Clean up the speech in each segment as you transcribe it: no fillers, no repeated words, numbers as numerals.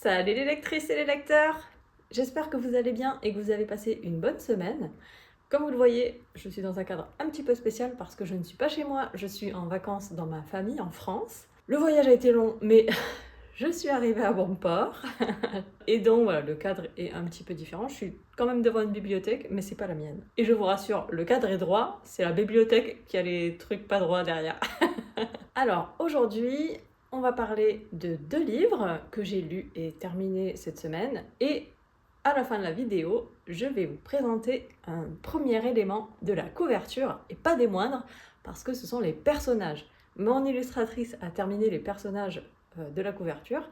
Salut les lectrices et les lecteurs! J'espère que vous allez bien et que vous avez passé une bonne semaine. Comme vous le voyez, je suis dans un cadre un petit peu spécial parce que je ne suis pas chez moi, je suis en vacances dans ma famille en France. Le voyage a été long, mais je suis arrivée à bon port. Et donc voilà, le cadre est un petit peu différent. Je suis quand même devant une bibliothèque, mais c'est pas la mienne. Et je vous rassure, le cadre est droit, c'est la bibliothèque qui a les trucs pas droits derrière. Alors aujourd'hui, on va parler de 2 livres que j'ai lus et terminés cette semaine. Et à la fin de la vidéo, je vais vous présenter un premier élément de la couverture, et pas des moindres, parce que ce sont les personnages. Mon illustratrice a terminé les personnages de la couverture,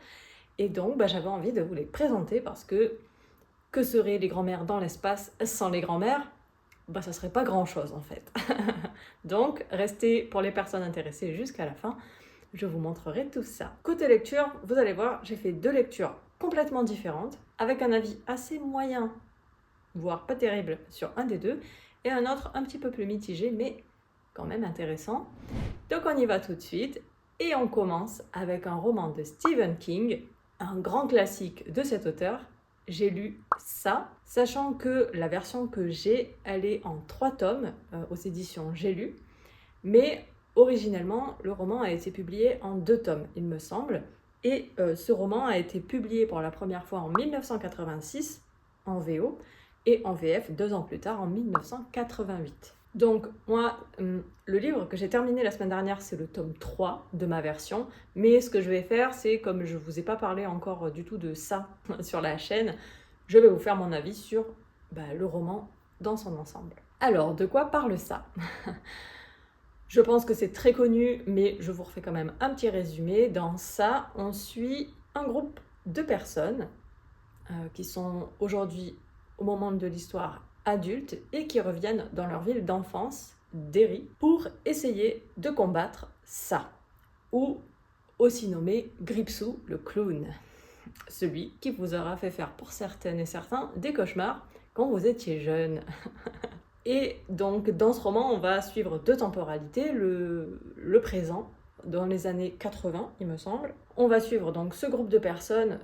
et donc j'avais envie de vous les présenter parce que seraient les grands-mères dans l'espace sans les grands-mères? Ça serait pas grand-chose en fait. Donc restez pour les personnes intéressées jusqu'à la fin, je vous montrerai tout ça. Côté lecture, vous allez voir, j'ai fait 2 lectures complètement différentes, avec un avis assez moyen, voire pas terrible, sur un des deux, et un autre un petit peu plus mitigé, mais quand même intéressant. Donc on y va tout de suite, et on commence avec un roman de Stephen King, un grand classique de cet auteur. J'ai lu ça, sachant que la version que j'ai, elle est en 3 tomes aux éditions J'ai lu, mais originellement, le roman a été publié en 2 tomes, il me semble, et ce roman a été publié pour la première fois en 1986 en VO et en VF 2 ans plus tard en 1988. Donc moi, le livre que j'ai terminé la semaine dernière, c'est le tome 3 de ma version, mais ce que je vais faire, c'est comme je ne vous ai pas parlé encore du tout de ça sur la chaîne, je vais vous faire mon avis sur le roman dans son ensemble. Alors, de quoi parle ça? Je pense que c'est très connu, mais je vous refais quand même un petit résumé. Dans ça, on suit un groupe de personnes qui sont aujourd'hui, au moment de l'histoire, adultes et qui reviennent dans leur ville d'enfance, Derry, pour essayer de combattre ça, ou aussi nommé Gripsou le clown, celui qui vous aura fait faire pour certaines et certains des cauchemars quand vous étiez jeune. Et donc dans ce roman, on va suivre 2 temporalités, le présent, dans les années 80, il me semble. On va suivre donc ce groupe de personnes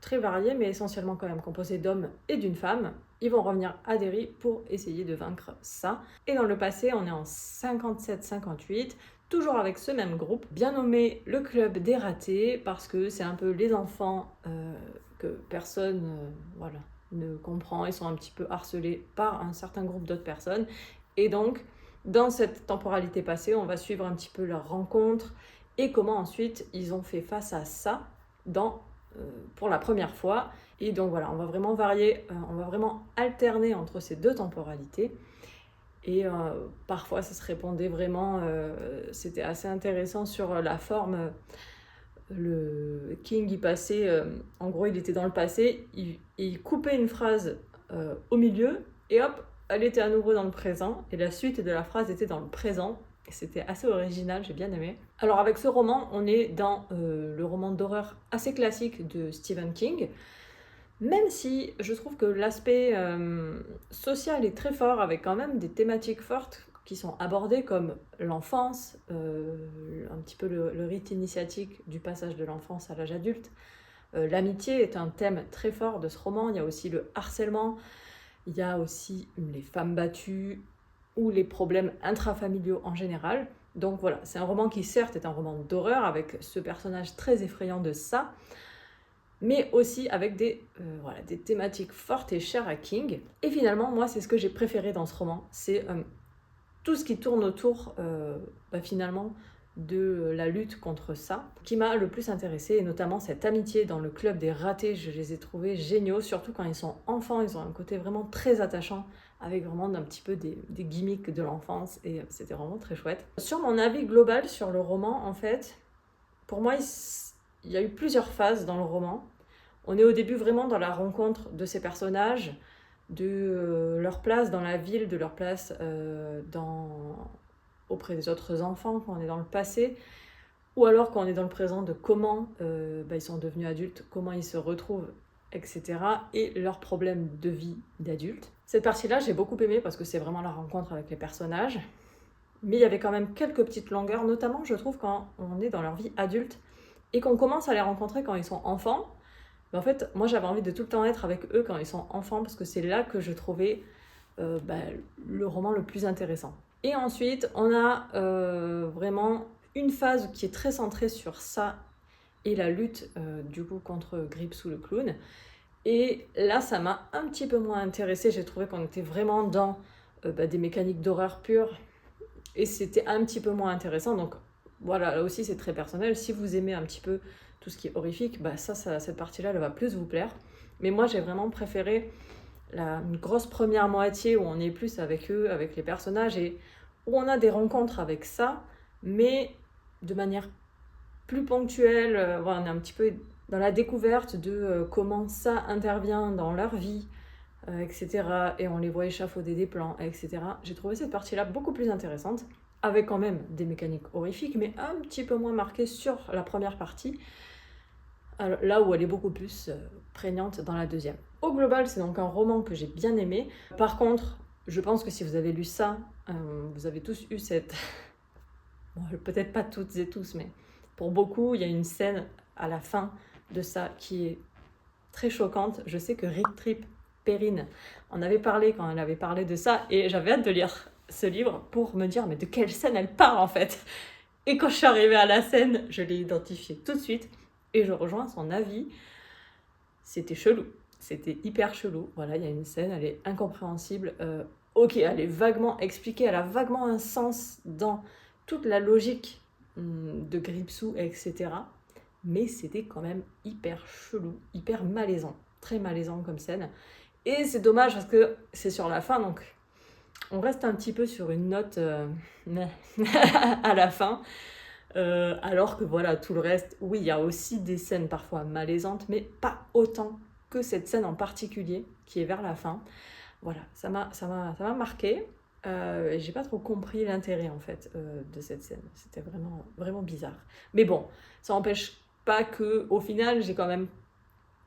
très variées, mais essentiellement quand même composé d'hommes et d'une femme. Ils vont revenir à Derry pour essayer de vaincre ça. Et dans le passé, on est en 57-58, toujours avec ce même groupe, bien nommé le Club des Ratés, parce que c'est un peu les enfants que personne ne comprend, ils sont un petit peu harcelés par un certain groupe d'autres personnes. Et donc, dans cette temporalité passée, on va suivre un petit peu leur rencontre et comment ensuite ils ont fait face à ça pour la première fois. Et donc voilà, on va vraiment varier, on va vraiment alterner entre ces 2 temporalités. Et parfois, ça se répondait vraiment, c'était assez intéressant sur la forme. Le King, il passait, en gros, il était dans le passé, il coupait une phrase au milieu, et hop, elle était à nouveau dans le présent, et la suite de la phrase était dans le présent. Et c'était assez original, j'ai bien aimé. Alors avec ce roman, on est dans le roman d'horreur assez classique de Stephen King, même si je trouve que l'aspect social est très fort, avec quand même des thématiques fortes qui sont abordées comme l'enfance, un petit peu le rite initiatique du passage de l'enfance à l'âge adulte. L'amitié est un thème très fort de ce roman. Il y a aussi le harcèlement, il y a aussi les femmes battues ou les problèmes intrafamiliaux en général. Donc voilà, c'est un roman qui certes est un roman d'horreur avec ce personnage très effrayant de ça, mais aussi avec des thématiques fortes et chères à King. Et finalement, moi, c'est ce que j'ai préféré dans ce roman, c'est tout ce qui tourne autour finalement de la lutte contre ça, qui m'a le plus intéressée, et notamment cette amitié dans le club des ratés. Je les ai trouvés géniaux, surtout quand ils sont enfants, ils ont un côté vraiment très attachant, avec vraiment un petit peu des gimmicks de l'enfance, et c'était vraiment très chouette. Sur mon avis global sur le roman, en fait, pour moi, il y a eu plusieurs phases dans le roman. On est au début vraiment dans la rencontre de ces personnages, de leur place dans la ville, de leur place auprès des autres enfants quand on est dans le passé, ou alors quand on est dans le présent, de comment ils sont devenus adultes, comment ils se retrouvent, etc. et leurs problèmes de vie d'adultes. Cette partie-là, j'ai beaucoup aimé parce que c'est vraiment la rencontre avec les personnages, mais il y avait quand même quelques petites longueurs, notamment je trouve quand on est dans leur vie adulte et qu'on commence à les rencontrer quand ils sont enfants. Mais en fait, moi j'avais envie de tout le temps être avec eux quand ils sont enfants parce que c'est là que je trouvais le roman le plus intéressant. Et ensuite, on a vraiment une phase qui est très centrée sur ça et la lutte du coup contre Gripsou le clown. Et là, ça m'a un petit peu moins intéressée. J'ai trouvé qu'on était vraiment dans des mécaniques d'horreur pure et c'était un petit peu moins intéressant. Donc voilà, là aussi c'est très personnel. Si vous aimez un petit peu tout ce qui est horrifique, cette partie-là, elle va plus vous plaire. Mais moi, j'ai vraiment préféré une grosse première moitié où on est plus avec eux, avec les personnages et où on a des rencontres avec ça, mais de manière plus ponctuelle. Voilà, on est un petit peu dans la découverte de comment ça intervient dans leur vie, etc. Et on les voit échafauder des plans, etc. J'ai trouvé cette partie-là beaucoup plus intéressante, avec quand même des mécaniques horrifiques, mais un petit peu moins marquées sur la première partie, alors, là où elle est beaucoup plus prégnante dans la deuxième. Au global, c'est donc un roman que j'ai bien aimé. Par contre, je pense que si vous avez lu ça, vous avez tous eu cette... Bon, peut-être pas toutes et tous, mais pour beaucoup, il y a une scène à la fin de ça qui est très choquante. Je sais que Rick Trip Perrine en avait parlé quand elle avait parlé de ça, et j'avais hâte de lire ce livre pour me dire mais de quelle scène elle parle en fait. Et quand je suis arrivée à la scène, je l'ai identifiée tout de suite et je rejoins son avis. C'était chelou, c'était hyper chelou. Voilà, il y a une scène, elle est incompréhensible. Ok, elle est vaguement expliquée, elle a vaguement un sens dans toute la logique de Gripsou, etc. Mais c'était quand même hyper chelou, hyper malaisant, très malaisant comme scène. Et c'est dommage parce que c'est sur la fin, donc on reste un petit peu sur une note à la fin. Alors que voilà, tout le reste, oui, il y a aussi des scènes parfois malaisantes, mais pas autant que cette scène en particulier qui est vers la fin. Voilà, ça m'a marqué. Et j'ai pas trop compris l'intérêt en fait de cette scène. C'était vraiment, vraiment bizarre. Mais bon, ça n'empêche pas que au final, j'ai quand même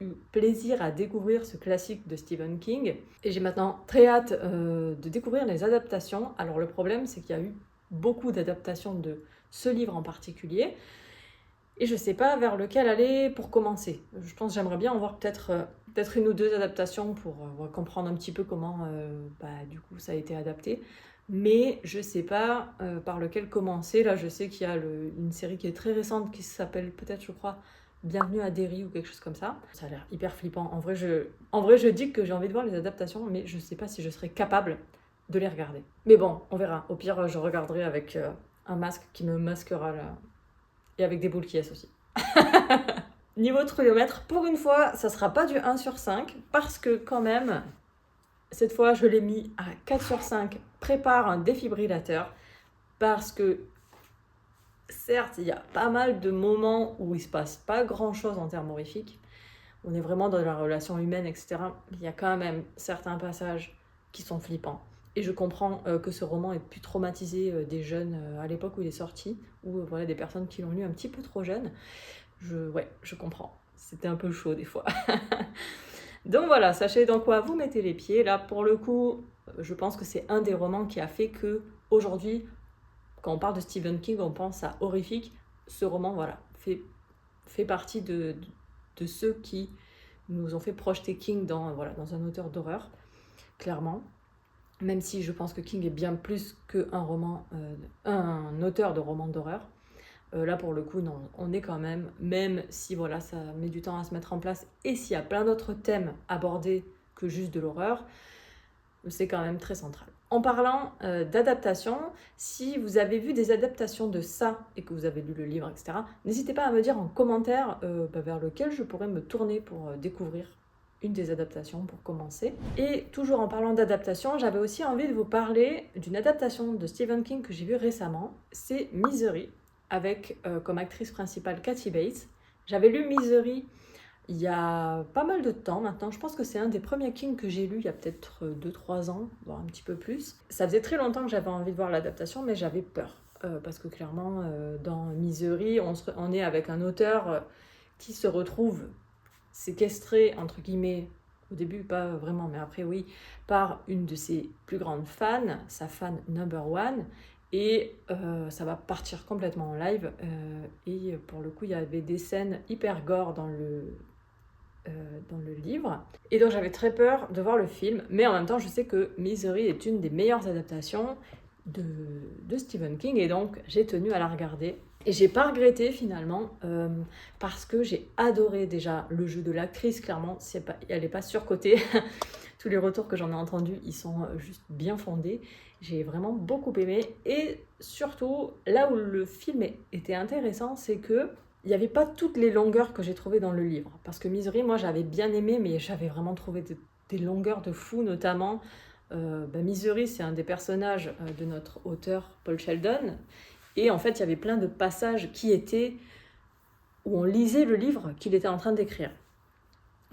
eu plaisir à découvrir ce classique de Stephen King. Et j'ai maintenant très hâte de découvrir les adaptations. Alors le problème, c'est qu'il y a eu beaucoup d'adaptations de ce livre en particulier. Et je sais pas vers lequel aller pour commencer. Je pense que j'aimerais bien en voir peut-être une ou deux adaptations pour comprendre un petit peu comment du coup ça a été adapté. Mais je sais pas par lequel commencer. Là, je sais qu'il y a une série qui est très récente qui s'appelle peut-être, je crois, Bienvenue à Derry ou quelque chose comme ça. Ça a l'air hyper flippant. En vrai, je dis que j'ai envie de voir les adaptations, mais je sais pas si je serais capable de les regarder. Mais bon, on verra. Au pire, je regarderai avec un masque qui me masquera là. Et avec des boules qui aussi. Niveau trouillomètre, pour une fois, ça sera pas du 1 sur 5, parce que quand même, cette fois, je l'ai mis à 4 sur 5. Prépare un défibrillateur, parce que certes, il y a pas mal de moments où il se passe pas grand-chose en termes horrifiques. On est vraiment dans la relation humaine, etc. Il y a quand même certains passages qui sont flippants. Et je comprends que ce roman ait pu traumatiser des jeunes à l'époque où il est sorti, ou voilà, des personnes qui l'ont lu un petit peu trop jeunes. Je comprends. C'était un peu chaud des fois. Donc voilà, sachez dans quoi vous mettez les pieds. Là, pour le coup, je pense que c'est un des romans qui a fait que, aujourd'hui, quand on parle de Stephen King, on pense à horrifique. Ce roman, voilà, fait partie de ceux qui nous ont fait projeter King dans un auteur d'horreur, clairement. Même si je pense que King est bien plus qu'un auteur de romans d'horreur. Là, pour le coup, non, on est quand même si voilà, ça met du temps à se mettre en place, et s'il y a plein d'autres thèmes abordés que juste de l'horreur, c'est quand même très central. En parlant d'adaptation, si vous avez vu des adaptations de ça et que vous avez lu le livre, etc., n'hésitez pas à me dire en commentaire vers lequel je pourrais me tourner pour découvrir une des adaptations pour commencer. Et toujours en parlant d'adaptation, j'avais aussi envie de vous parler d'une adaptation de Stephen King que j'ai vue récemment. C'est Misery, avec comme actrice principale Kathy Bates. J'avais lu Misery il y a pas mal de temps maintenant. Je pense que c'est un des premiers King que j'ai lu il y a peut-être 2-3 ans, voire un petit peu plus. Ça faisait très longtemps que j'avais envie de voir l'adaptation, mais j'avais peur. Parce que clairement, dans Misery, on est avec un auteur qui se retrouve séquestré, entre guillemets, au début pas vraiment, mais après oui, par une de ses plus grandes fans, sa fan number one, et ça va partir complètement en live, et pour le coup il y avait des scènes hyper gore dans le livre. Et donc j'avais très peur de voir le film, mais en même temps je sais que Misery est une des meilleures adaptations de Stephen King, et donc j'ai tenu à la regarder. Et j'ai pas regretté finalement, parce que j'ai adoré déjà le jeu de l'actrice, clairement, elle n'est pas surcotée. Tous les retours que j'en ai entendus, ils sont juste bien fondés. J'ai vraiment beaucoup aimé. Et surtout, là où le film était intéressant, c'est que il n'y avait pas toutes les longueurs que j'ai trouvées dans le livre. Parce que Misery, moi j'avais bien aimé, mais j'avais vraiment trouvé des longueurs de fou, notamment. Misery, c'est un des personnages de notre auteur Paul Sheldon. Et en fait, il y avait plein de passages où on lisait le livre qu'il était en train d'écrire,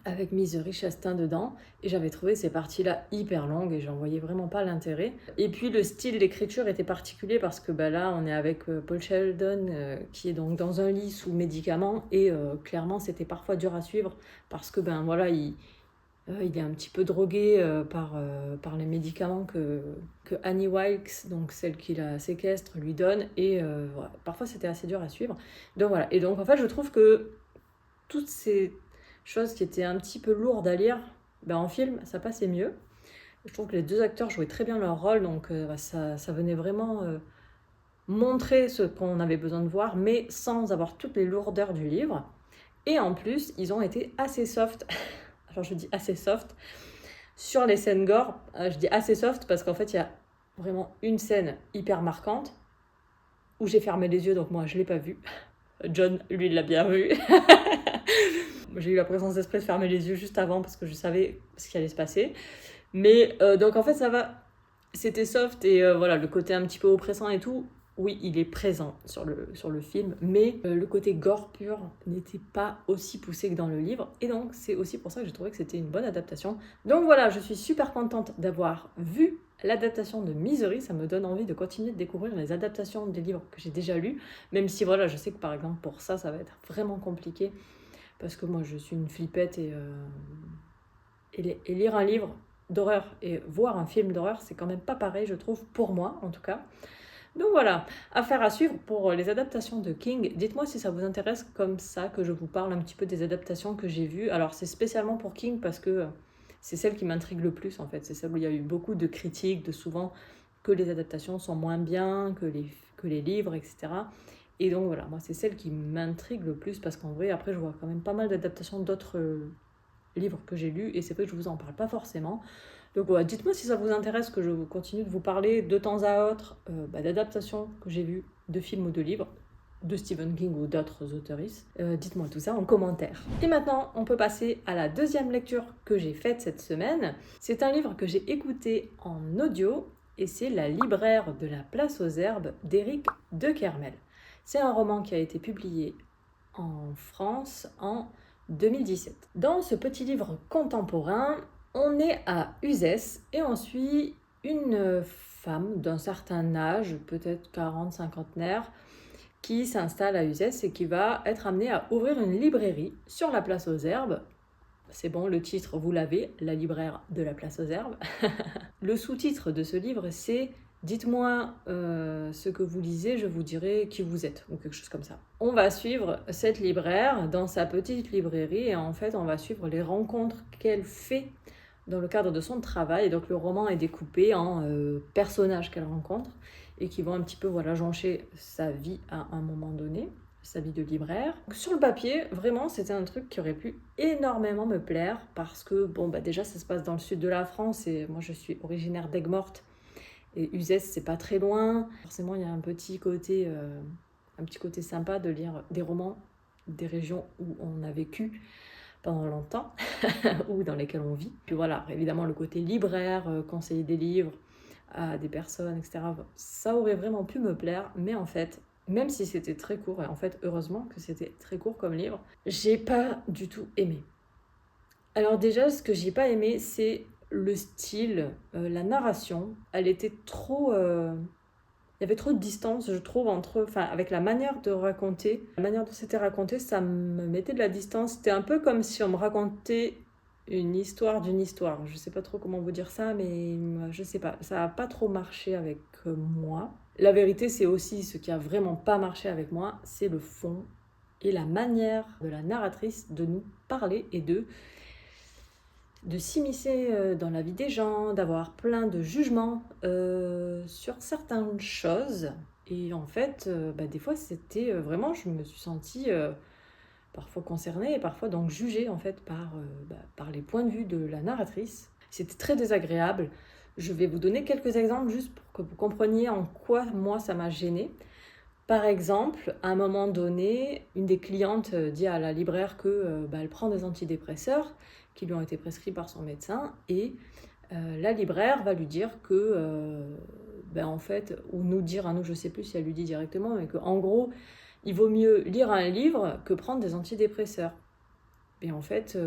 avec Misery Chastain dedans. Et j'avais trouvé ces parties-là hyper longues et j'en voyais vraiment pas l'intérêt. Et puis le style d'écriture était particulier parce que là, on est avec Paul Sheldon qui est donc dans un lit sous médicaments. Et clairement, c'était parfois dur à suivre parce que il est un petit peu drogué par les médicaments que Annie Wilkes, donc celle qui la séquestre, lui donne. Et voilà, parfois c'était assez dur à suivre. Donc voilà. Et donc en fait, je trouve que toutes ces choses qui étaient un petit peu lourdes à lire, en film, ça passait mieux. Je trouve que les deux acteurs jouaient très bien leur rôle, donc ça venait vraiment montrer ce qu'on avait besoin de voir, mais sans avoir toutes les lourdeurs du livre. Et en plus, ils ont été assez soft. Alors je dis assez soft, sur les scènes gore, je dis assez soft parce qu'en fait il y a vraiment une scène hyper marquante où j'ai fermé les yeux, donc moi je ne l'ai pas vue. John, lui, il l'a bien vu. J'ai eu la présence d'esprit de fermer les yeux juste avant parce que je savais ce qui allait se passer. Mais donc en fait ça va, c'était soft et voilà, le côté un petit peu oppressant et tout, oui, il est présent sur le film, mais le côté gore pur n'était pas aussi poussé que dans le livre. Et donc, c'est aussi pour ça que j'ai trouvé que c'était une bonne adaptation. Donc voilà, je suis super contente d'avoir vu l'adaptation de Misery. Ça me donne envie de continuer de découvrir les adaptations des livres que j'ai déjà lus. Même si, voilà, je sais que par exemple, pour ça va être vraiment compliqué. Parce que moi, je suis une flippette et lire un livre d'horreur et voir un film d'horreur, c'est quand même pas pareil, je trouve, pour moi en tout cas. Donc voilà, affaire à suivre pour les adaptations de King. Dites-moi si ça vous intéresse comme ça, que je vous parle un petit peu des adaptations que j'ai vues. Alors c'est spécialement pour King parce que c'est celle qui m'intrigue le plus en fait. C'est celle où il y a eu beaucoup de critiques, de souvent que les adaptations sont moins bien que les livres, etc. Et donc voilà, moi c'est celle qui m'intrigue le plus parce qu'en vrai, après je vois quand même pas mal d'adaptations d'autres livres que j'ai lus et c'est vrai que je vous en parle pas forcément. Donc voilà, dites-moi si ça vous intéresse que je continue de vous parler de temps à autre d'adaptations que j'ai vues de films ou de livres de Stephen King ou d'autres auteuristes. Dites-moi tout ça en commentaire. Et maintenant, on peut passer à la deuxième lecture que j'ai faite cette semaine. C'est un livre que j'ai écouté en audio et c'est La libraire de la place aux herbes d'Éric de Kermel. C'est un roman qui a été publié en France en 2017. Dans ce petit livre contemporain, on est à Uzès et on suit une femme d'un certain âge, peut-être 40, cinquantenaire, qui s'installe à Uzès et qui va être amenée à ouvrir une librairie sur la place aux herbes. C'est bon, le titre, vous l'avez, La libraire de la place aux herbes. Le sous-titre de ce livre, c'est « Dites-moi ce que vous lisez, je vous dirai qui vous êtes » ou quelque chose comme ça. On va suivre cette libraire dans sa petite librairie et en fait, on va suivre les rencontres qu'elle fait dans le cadre de son travail. Et donc le roman est découpé en personnages qu'elle rencontre et qui vont un petit peu joncher sa vie à un moment donné, sa vie de libraire. Donc, sur le papier, vraiment, c'était un truc qui aurait pu énormément me plaire parce que, déjà, ça se passe dans le sud de la France et moi, je suis originaire d'Aigues-Mortes et Uzès, c'est pas très loin. Forcément, il y a un petit côté sympa de lire des romans des régions où on a vécu pendant longtemps ou dans lesquelles on vit. Puis voilà, évidemment, le côté libraire, conseiller des livres à des personnes, etc. Ça aurait vraiment pu me plaire, mais en fait, même si c'était très court, et en fait, heureusement que c'était très court comme livre, j'ai pas du tout aimé. Alors déjà, ce que j'ai pas aimé, c'est le style, la narration. Elle était trop... Il y avait trop de distance, je trouve, avec la manière de raconter. La manière dont c'était raconté, ça me mettait de la distance. C'était un peu comme si on me racontait une histoire d'une histoire. Je sais pas trop comment vous dire ça, mais je sais pas. Ça a pas trop marché avec moi. La vérité, c'est aussi ce qui a vraiment pas marché avec moi, c'est le fond et la manière de la narratrice de nous parler et de de s'immiscer dans la vie des gens, d'avoir plein de jugements sur certaines choses. Et en fait, des fois, c'était vraiment, je me suis sentie parfois concernée et parfois donc jugée en fait par les points de vue de la narratrice. C'était très désagréable. Je vais vous donner quelques exemples juste pour que vous compreniez en quoi moi ça m'a gênée. Par exemple, à un moment donné, une des clientes dit à la libraire que elle prend des antidépresseurs qui lui ont été prescrits par son médecin et la libraire va lui dire que en fait, ou nous dire à nous, je sais plus si elle lui dit directement, mais qu'en gros, il vaut mieux lire un livre que prendre des antidépresseurs. Et en fait,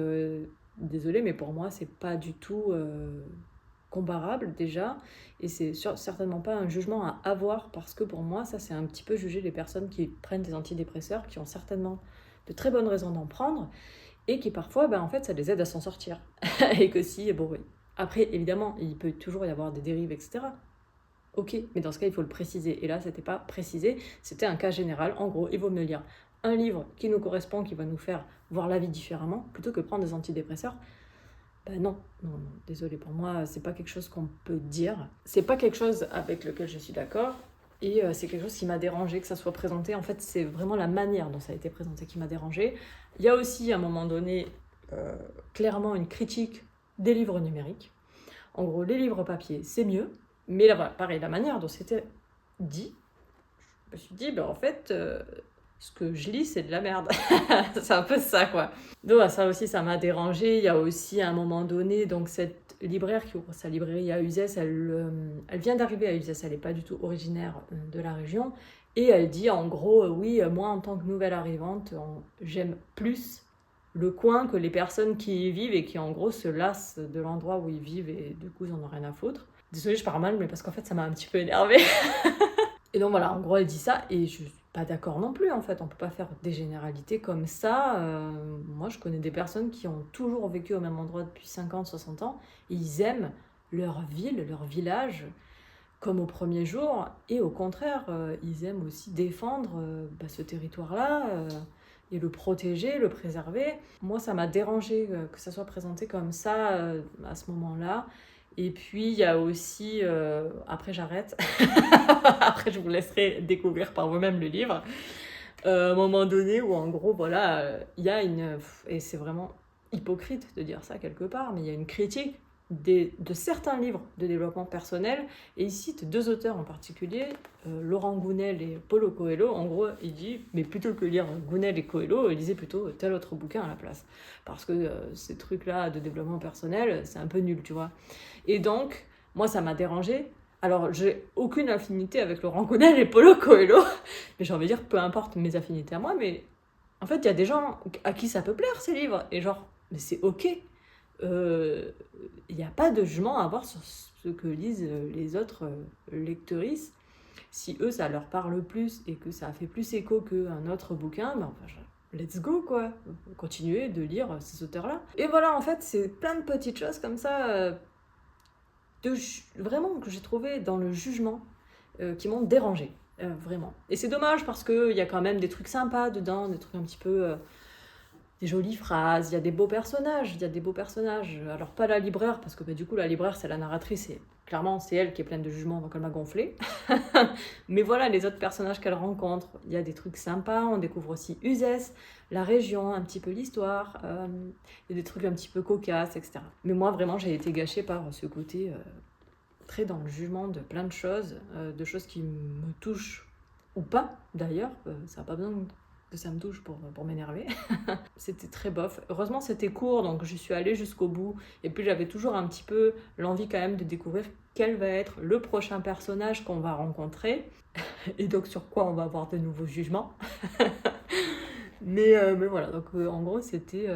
désolée, mais pour moi, c'est pas du tout comparable déjà, et c'est certainement pas un jugement à avoir, parce que pour moi, ça c'est un petit peu juger les personnes qui prennent des antidépresseurs, qui ont certainement de très bonnes raisons d'en prendre, et qui parfois, en fait, ça les aide à s'en sortir. Et que si, bon, oui. Après, évidemment, il peut toujours y avoir des dérives, etc. Ok, mais dans ce cas, il faut le préciser. Et là, c'était pas précisé, c'était un cas général. En gros, il vaut mieux lire un livre qui nous correspond, qui va nous faire voir la vie différemment, plutôt que prendre des antidépresseurs. Non, désolé, pour moi, c'est pas quelque chose qu'on peut dire. C'est pas quelque chose avec lequel je suis d'accord. Et c'est quelque chose qui m'a dérangé que ça soit présenté. En fait, c'est vraiment la manière dont ça a été présenté qui m'a dérangé. Il y a aussi, à un moment donné, clairement une critique des livres numériques. En gros, les livres papier, c'est mieux. Mais là, voilà, pareil, la manière dont c'était dit, je me suis dit, en fait, ce que je lis, c'est de la merde. C'est un peu ça, quoi. Donc, ça aussi, ça m'a dérangée. Il y a aussi, à un moment donné, donc cette libraire qui ouvre sa librairie à Uzès, elle vient d'arriver à Uzès, elle n'est pas du tout originaire de la région. Et elle dit, en gros, oui, moi, en tant que nouvelle arrivante, j'aime plus le coin que les personnes qui y vivent et qui, en gros, se lassent de l'endroit où ils vivent et du coup, ils en ont rien à foutre. Désolée, je parle mal, mais parce qu'en fait, ça m'a un petit peu énervée. Et donc voilà, en gros, elle dit ça, et je suis pas d'accord non plus, en fait. On peut pas faire des généralités comme ça. Moi, je connais des personnes qui ont toujours vécu au même endroit depuis 50, 60 ans, et ils aiment leur ville, leur village, comme au premier jour, et au contraire, ils aiment aussi défendre ce territoire-là, et le protéger, le préserver. Moi, ça m'a dérangé que ça soit présenté comme ça à ce moment-là. Et puis, il y a aussi... après, j'arrête. Après, je vous laisserai découvrir par vous-même le livre. À un moment donné où, en gros, voilà, il y a une... Et c'est vraiment hypocrite de dire ça quelque part, mais il y a une critique de certains livres de développement personnel, et il cite deux auteurs en particulier, Laurent Gounel et Paulo Coelho. En gros, il dit, mais plutôt que lire Gounel et Coelho, lisez plutôt tel autre bouquin à la place, parce que ces trucs-là de développement personnel, c'est un peu nul, tu vois. Et donc, moi, ça m'a dérangée. Alors, j'ai aucune affinité avec Laurent Gounel et Paulo Coelho, mais j'ai envie de dire, peu importe mes affinités à moi, mais en fait, il y a des gens à qui ça peut plaire, ces livres, et genre, mais c'est ok. Il n'y a pas de jugement à avoir sur ce que lisent les autres lectrices. Si eux, ça leur parle plus et que ça a fait plus écho qu'un autre bouquin, let's go, quoi. Continuez de lire ces auteurs-là. Et voilà, en fait, c'est plein de petites choses comme ça, vraiment que j'ai trouvé dans le jugement, qui m'ont dérangée, vraiment. Et c'est dommage parce qu'il y a quand même des trucs sympas dedans, des trucs un petit peu... des jolies phrases, il y a des beaux personnages, Alors pas la libraire, parce que du coup la libraire c'est la narratrice, et clairement c'est elle qui est pleine de jugements, donc elle m'a gonflé. Mais voilà, les autres personnages qu'elle rencontre, il y a des trucs sympas, on découvre aussi Uzès, la région, un petit peu l'histoire, il y a des trucs un petit peu cocasses, etc. Mais moi vraiment j'ai été gâchée par ce côté très dans le jugement de plein de choses qui me touchent, ou pas d'ailleurs, ça n'a pas besoin que ça me touche pour m'énerver. C'était très bof. Heureusement, c'était court, donc je suis allée jusqu'au bout. Et puis, j'avais toujours un petit peu l'envie quand même de découvrir quel va être le prochain personnage qu'on va rencontrer. Et donc, sur quoi on va avoir de nouveaux jugements. mais voilà, donc en gros, c'était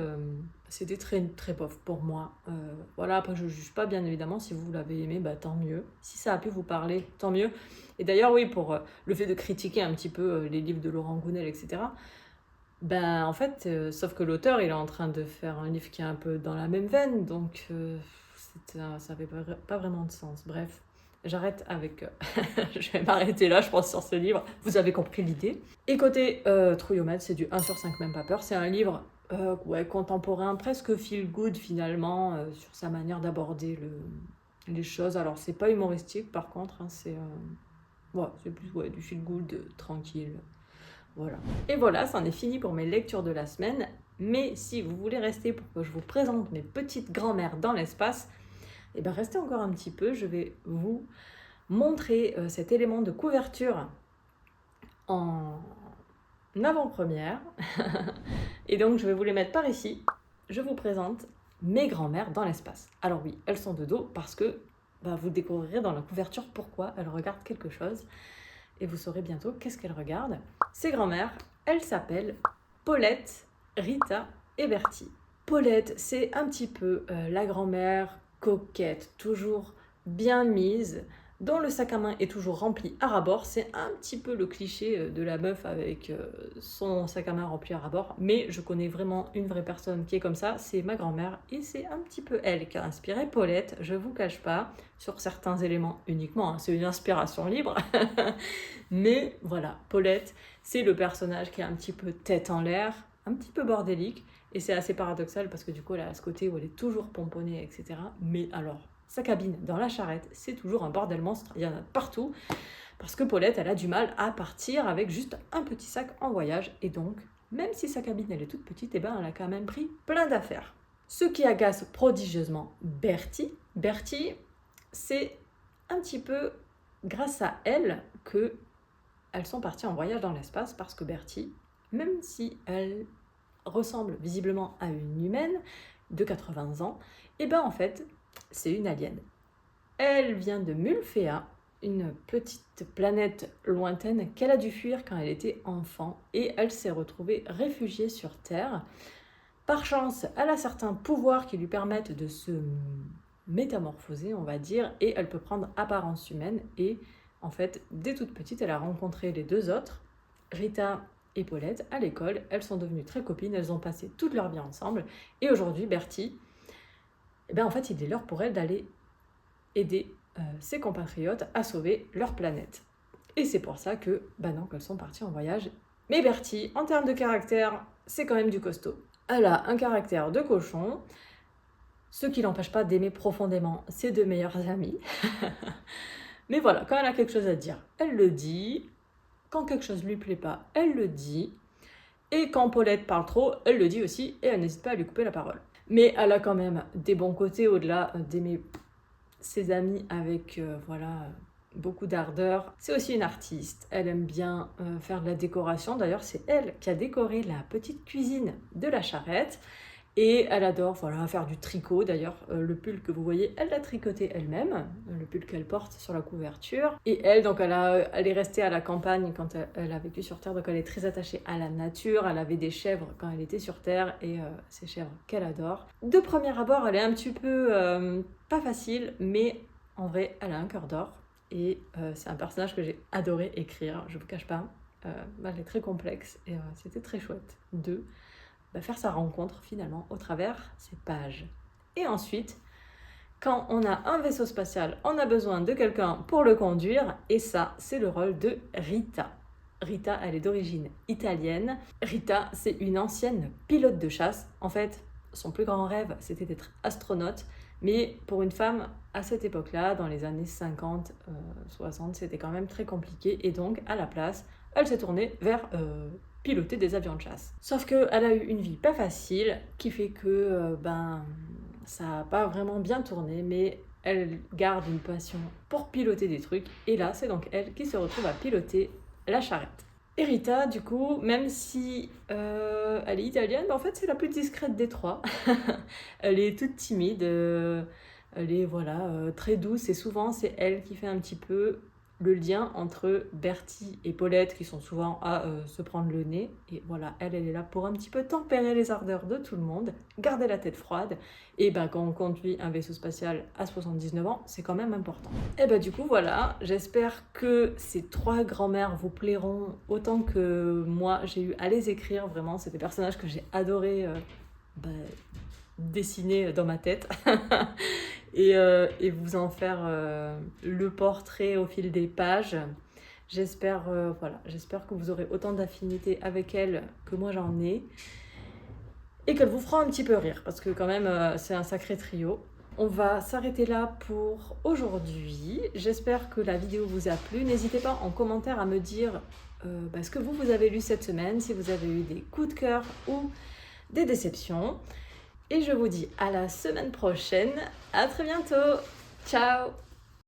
très, très bof pour moi. Voilà, après, je ne juge pas, bien évidemment. Si vous l'avez aimé, tant mieux. Si ça a pu vous parler, tant mieux. Et d'ailleurs, oui, pour le fait de critiquer un petit peu les livres de Laurent Gounel, etc., en fait, sauf que l'auteur, il est en train de faire un livre qui est un peu dans la même veine, donc ça n'avait pas vraiment de sens. Bref, j'arrête avec... je vais m'arrêter là, je pense, sur ce livre. Vous avez compris l'idée. Et côté Trouillomètre, c'est du 1 sur 5, même pas peur. C'est un livre ouais, contemporain, presque feel good finalement, sur sa manière d'aborder les choses. Alors, c'est pas humoristique par contre, hein, ouais, c'est plus ouais, du feel good tranquille. Voilà. Et voilà, c'en est fini pour mes lectures de la semaine. Mais si vous voulez rester pour que je vous présente mes petites grand-mères dans l'espace, eh ben restez encore un petit peu. Je vais vous montrer cet élément de couverture en avant-première. Et donc, je vais vous les mettre par ici. Je vous présente mes grand-mères dans l'espace. Alors oui, elles sont de dos parce que vous découvrirez dans la couverture pourquoi elles regardent quelque chose. Et vous saurez bientôt qu'est-ce qu'elles regardent. Ces grand-mères, elles s'appellent Paulette, Rita et Bertie. Paulette, c'est un petit peu la grand-mère coquette, toujours bien mise, dont le sac à main est toujours rempli à ras-bord. C'est un petit peu le cliché de la meuf avec son sac à main rempli à ras-bord, mais je connais vraiment une vraie personne qui est comme ça, c'est ma grand-mère, et c'est un petit peu elle qui a inspiré Paulette, je vous cache pas, sur certains éléments uniquement, hein, c'est une inspiration libre, mais voilà, Paulette, c'est le personnage qui est un petit peu tête en l'air, un petit peu bordélique, et c'est assez paradoxal parce que du coup elle a ce côté où elle est toujours pomponnée, etc. Mais alors, sa cabine dans la charrette, c'est toujours un bordel monstre, il y en a partout, parce que Paulette, elle a du mal à partir avec juste un petit sac en voyage, et donc, même si sa cabine elle est toute petite, eh ben, elle a quand même pris plein d'affaires. Ce qui agace prodigieusement Bertie, c'est un petit peu grâce à elle que elles sont parties en voyage dans l'espace, parce que Bertie, même si elle ressemble visiblement à une humaine de 80 ans, et ben en fait, c'est une alien. Elle vient de Mulfea, une petite planète lointaine qu'elle a dû fuir quand elle était enfant, et elle s'est retrouvée réfugiée sur Terre. Par chance, elle a certains pouvoirs qui lui permettent de se métamorphoser, on va dire, et elle peut prendre apparence humaine, et en fait, dès toute petite, elle a rencontré les deux autres, Rita et Paulette, à l'école. Elles sont devenues très copines, elles ont passé toute leur vie ensemble, et aujourd'hui, Bertie, en fait, il est l'heure pour elle d'aller aider ses compatriotes à sauver leur planète. Et c'est pour ça que, qu'elles sont parties en voyage. Mais Bertie, en termes de caractère, c'est quand même du costaud. Elle a un caractère de cochon, ce qui l'empêche pas d'aimer profondément ses deux meilleures amies. Mais voilà, quand elle a quelque chose à dire, elle le dit. Quand quelque chose lui plaît pas, elle le dit. Et quand Paulette parle trop, elle le dit aussi, et elle n'hésite pas à lui couper la parole. Mais elle a quand même des bons côtés, au-delà d'aimer ses amis avec beaucoup d'ardeur. C'est aussi une artiste, elle aime bien faire de la décoration. D'ailleurs, c'est elle qui a décoré la petite cuisine de la charrette. Et elle adore faire du tricot. D'ailleurs, le pull que vous voyez, elle l'a tricoté elle-même, le pull qu'elle porte sur la couverture. Et elle, donc, elle est restée à la campagne quand elle a vécu sur Terre, donc elle est très attachée à la nature. Elle avait des chèvres quand elle était sur Terre, et ces chèvres qu'elle adore. De premier abord, elle est un petit peu pas facile, mais en vrai, elle a un cœur d'or. Et c'est un personnage que j'ai adoré écrire, je vous cache pas. Elle est très complexe, et c'était très chouette de faire sa rencontre finalement au travers ces pages. Et ensuite, quand on a un vaisseau spatial, on a besoin de quelqu'un pour le conduire, et ça, c'est le rôle de Rita. Rita, elle est d'origine italienne. Rita, c'est une ancienne pilote de chasse. En fait, son plus grand rêve, c'était d'être astronaute, mais pour une femme, à cette époque-là, dans les années 50, 60, c'était quand même très compliqué, et donc, à la place, elle s'est tournée vers piloter des avions de chasse. Sauf qu'elle a eu une vie pas facile, qui fait que ça n'a pas vraiment bien tourné, mais elle garde une passion pour piloter des trucs, et là c'est donc elle qui se retrouve à piloter la charrette. Et Rita, du coup, même si elle est italienne, en fait c'est la plus discrète des trois. Elle est toute timide, elle est très douce, et souvent c'est elle qui fait un petit peu le lien entre Bertie et Paulette, qui sont souvent à se prendre le nez. Et voilà, elle est là pour un petit peu tempérer les ardeurs de tout le monde, garder la tête froide. Et quand on conduit un vaisseau spatial à 79 ans, c'est quand même important. Et du coup, voilà, j'espère que ces trois grand-mères vous plairont autant que moi j'ai eu à les écrire. Vraiment, c'est des personnages que j'ai adoré dessiner dans ma tête. et vous en faire le portrait au fil des pages. J'espère que vous aurez autant d'affinité avec elle que moi j'en ai. et qu'elle vous fera un petit peu rire, parce que quand même, c'est un sacré trio. On va s'arrêter là pour aujourd'hui. J'espère que la vidéo vous a plu. N'hésitez pas en commentaire à me dire ce que vous avez lu cette semaine, si vous avez eu des coups de cœur ou des déceptions. Et je vous dis à la semaine prochaine. À très bientôt. Ciao!